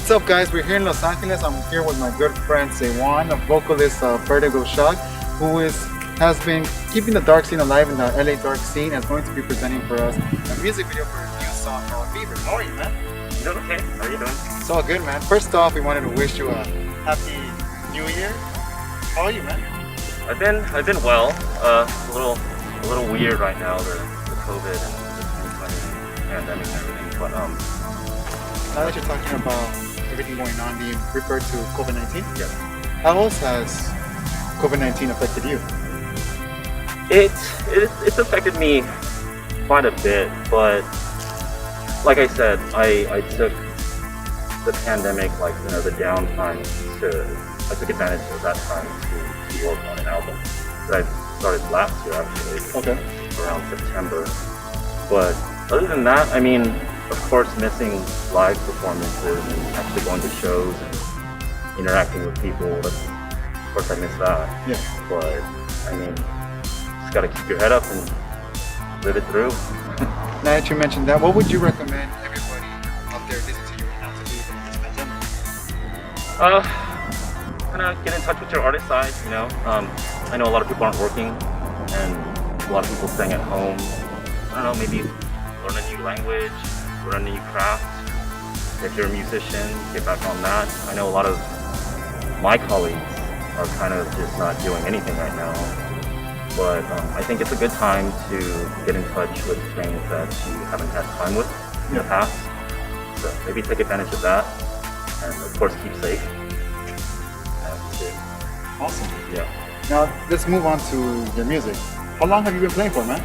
What's up, guys? We're here in Los Angeles. I'm here with my good friend Sewan, a vocalist of Vertigo Shock, who has been keeping the dark scene alive in the LA dark scene, and is going to be presenting for us a music video for a new song called Fever. How are you, man? Doing okay. How are you doing? It's all good, man. First off, we wanted to wish you a happy New Year. How are you, man? I've been well. A little weird right now, the COVID and the 2020 pandemic and everything. But Now that you're talking about everything going on, do you refer to COVID-19? yes, How else has COVID-19 affected you? it's affected me quite a bit. But like I said, I took the pandemic, the downtime I took advantage of that time to work on an album that I started last year actually. Okay. Around September. But other than that, I mean, of course, missing live performances and actually going to shows and interacting with people. Of course, I miss that. Yeah. But I mean, just gotta keep your head up and live it through. Now that you mentioned that, what would you recommend everybody out there listening to you right now to do during this pandemic? Kind of get in touch with your artist side. I know a lot of people aren't working, and a lot of people staying at home. I don't know, maybe learn a new language, learn a new craft. If you're a musician, get back on that. I know a lot of my colleagues are kind of just not doing anything right now. But I think it's a good time to get in touch with things that you haven't had time with in the past. So maybe take advantage of that, and of course keep safe. That's it. Awesome. Yeah. Now let's move on to your music. How long have you been playing for, man?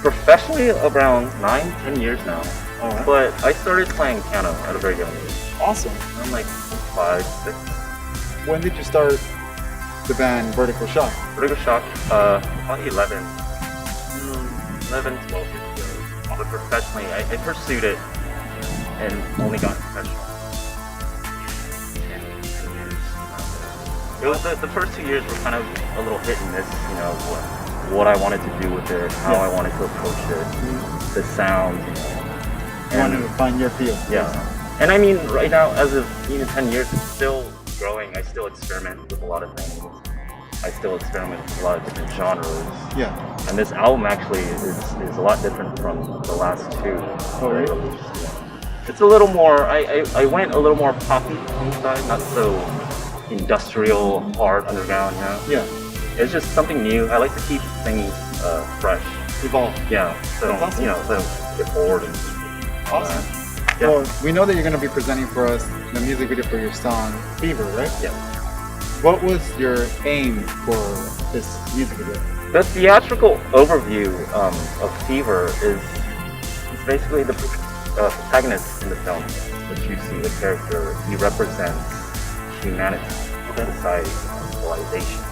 Professionally, around 9-10 years now. All right. But I started playing piano at a very young age. Awesome. I'm like 5, 6. When did you start the band Vertigo Shock? Vertigo Shock, probably 11, 12 years ago. But professionally, I pursued it and only got professional 10 years. It was the first 2 years were kind of a little hit and miss, what I wanted to do with it, how I wanted to approach it, the sound, You wanted to find your feel. Yeah. And I mean, right now, as of even 10 years, it's still growing. I still experiment with a lot of things. I still experiment with a lot of different genres. Yeah. And this album actually is a lot different from the last two that I released. Yeah. It's a little more, I went a little more poppy inside, not so industrial, hard, underground, Yeah. It's just something new. I like to keep things fresh. Evolve. Yeah. So, That's awesome. so get bored and Awesome. yeah. Well, we know that you're going to be presenting for us the music video for your song Fever, right? Yeah. What was your aim for this music video? The theatrical overview of Fever is basically the protagonist in the film, which you see the character. He represents humanity, society, and civilization.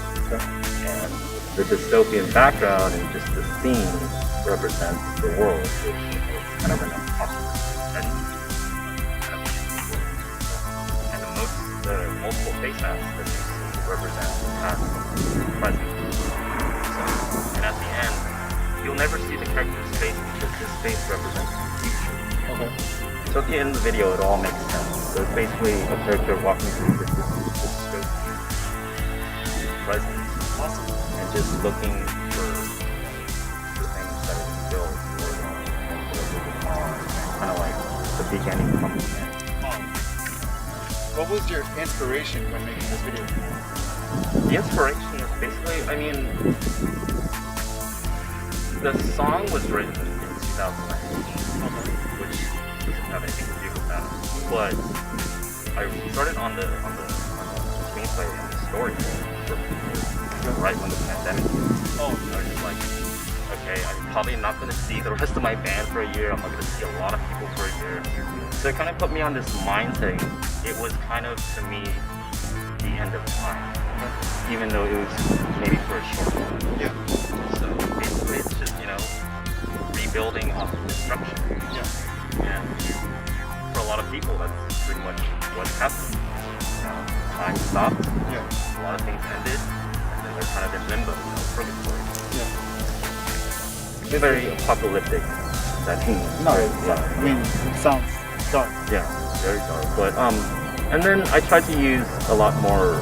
And the dystopian background and just the scene represents the world, which is kind of an apocalypse setting. And the multiple face masks that you see represent the past and present. And at the end, you'll never see the character's face because his face represents the future. Okay. So at the end of the video, it all makes sense. So it's basically a character walking through this dystopian present. Awesome. And just looking for things that are built or moving on, kind of like the beginning comes to end. What was your inspiration when making this video? The inspiration is basically, I mean, the song was written in 2009, which doesn't have anything to do with that. But I started on the screenplay and the story right when the pandemic hit. I was just like, okay, I'm probably not going to see the rest of my band for a year. I'm not going to see a lot of people for a year. So it kind of put me on this mindset. It was kind of, to me, the end of time. Even though it was maybe for a short time. Yeah. So basically it's just, rebuilding off of destruction. Yeah. And for a lot of people, that's pretty much what's happening. Time stopped. Yeah. A lot of things ended. They're kind of in limbo, purgatory. Yeah. It's very apocalyptic. That No, I mean, it sounds dark. yeah, very dark. But And then I tried to use a lot more.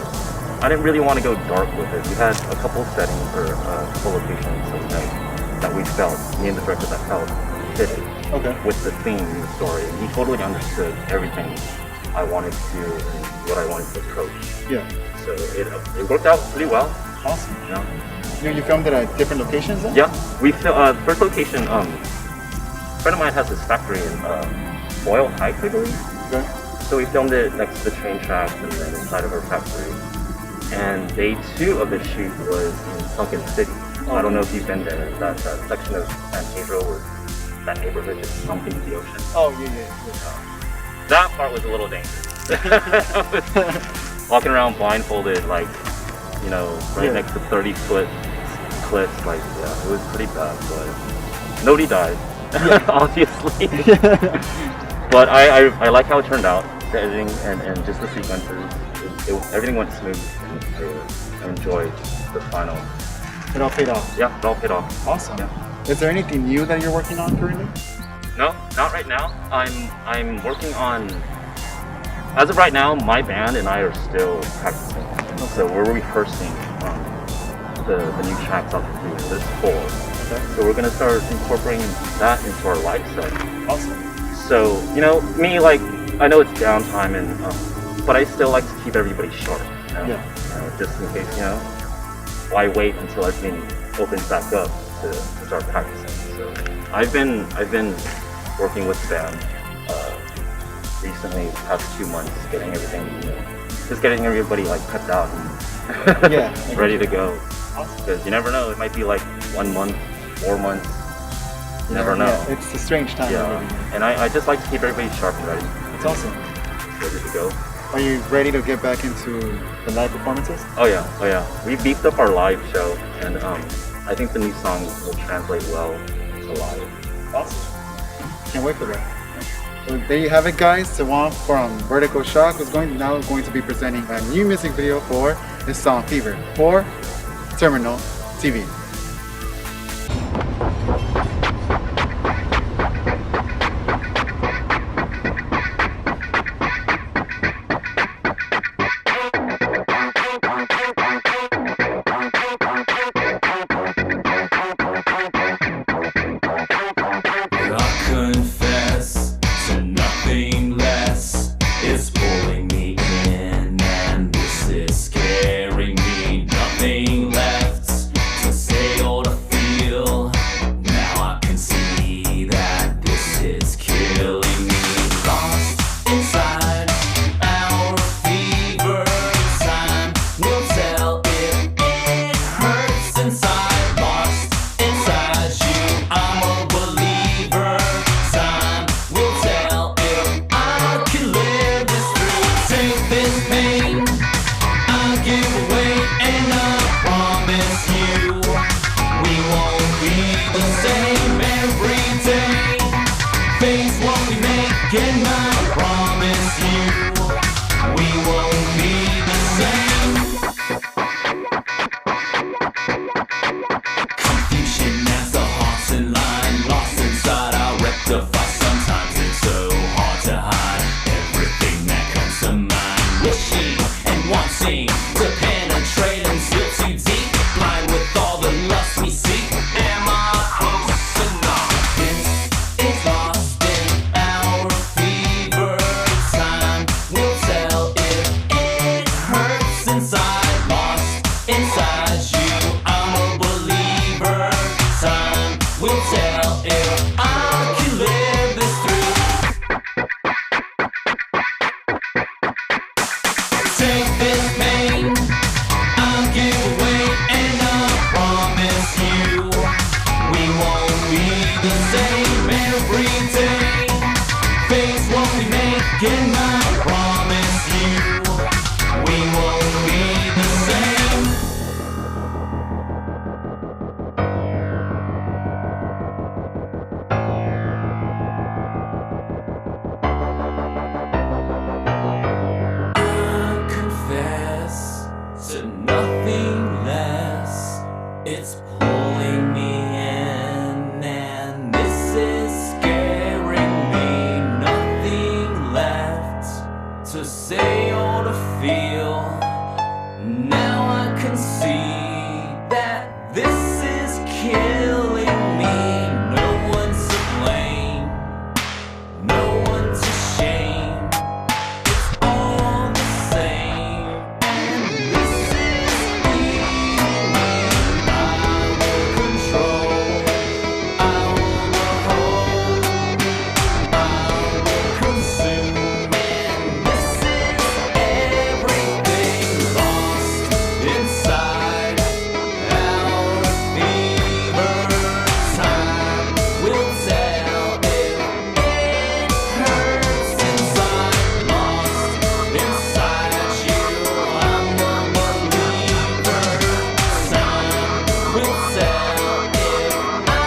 I didn't really want to go dark with it. We had a couple of settings or a couple locations that we felt, me and the director that felt fitted with the theme and the story. And he totally understood everything I wanted to do and what I wanted to approach. Yeah. So it worked out pretty well. Awesome. You know? You filmed it at different locations then? Yeah. We first location, a friend of mine has this factory in Boyle Heights, I believe. Okay. So we filmed it next to the train tracks and then inside of our factory. And day 2 of the shoot was in Sunken City. I don't know if you've been there. That section of San Pedro where that neighborhood just sunk into the ocean. Oh, yeah. That part was a little dangerous. Walking around blindfolded, like, you know, right next to 30-foot cliffs. Like, yeah, it was pretty bad, but nobody died, obviously. But I like how it turned out, the editing and just the sequences. Everything went smooth, and I enjoyed the final. It all paid off. Yeah, it all paid off. Awesome. Yeah. Is there anything new that you're working on currently? No, not right now. I'm working on. As of right now, my band and I are still practicing. Okay. So we're rehearsing the new tracks off the studio. There's 4. Okay. So we're gonna start incorporating that into our live set. Awesome. So you know, me, like, I know it's downtime and but I still like to keep everybody sharp. You know? Yeah. Just in case, you know, why wait until everything opens back up to start practicing? So I've been working with the band recently, past 2 months, getting everything, you know, just getting everybody like prepped out and ready to go. Awesome. Because you never know, it might be like 1 month, 4 months. You never know. Yeah, it's a strange time. Yeah, and I just like to keep everybody sharp and ready. It's awesome. Ready to go. Are you ready to get back into the live performances? Oh yeah. We beefed up our live show, and I think the new song will translate well to live. Awesome. Can't wait for that. So there you have it, guys. Sawan from Vertigo Shock was now going to be presenting a new music video for his song Fever for Terminal TV. And I promise you, we won't be the same. Confusion as the hearts in line, lost inside, I'll rectify. Sometimes it's so hard to hide everything that comes to mind. Wishing they ought to feel. Now I can see that this is killing me. No one's to blame, no one's ashamed. It's all the same, and this is eating me. I will control, I will hold, I will consume, and this is everything lost inside our fever. Time will tell if it hurts inside, lost inside you. I'm a believer. Time will tell if I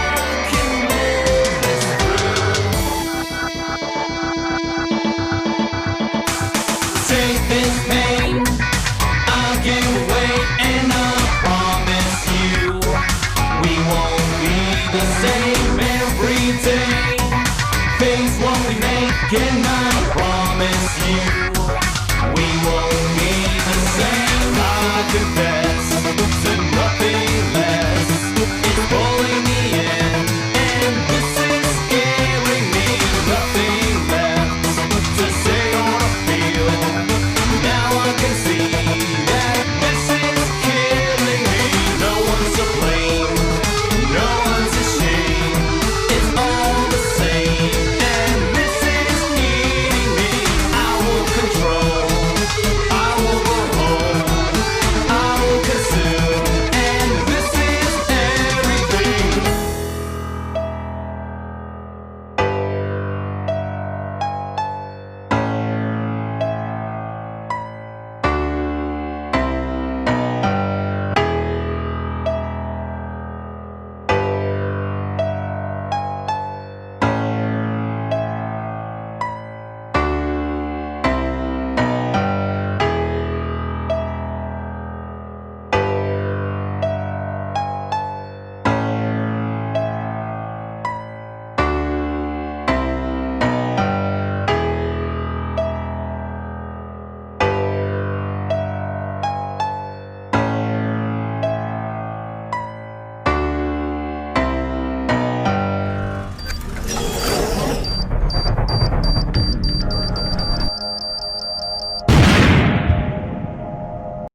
can live this through. Take this pain.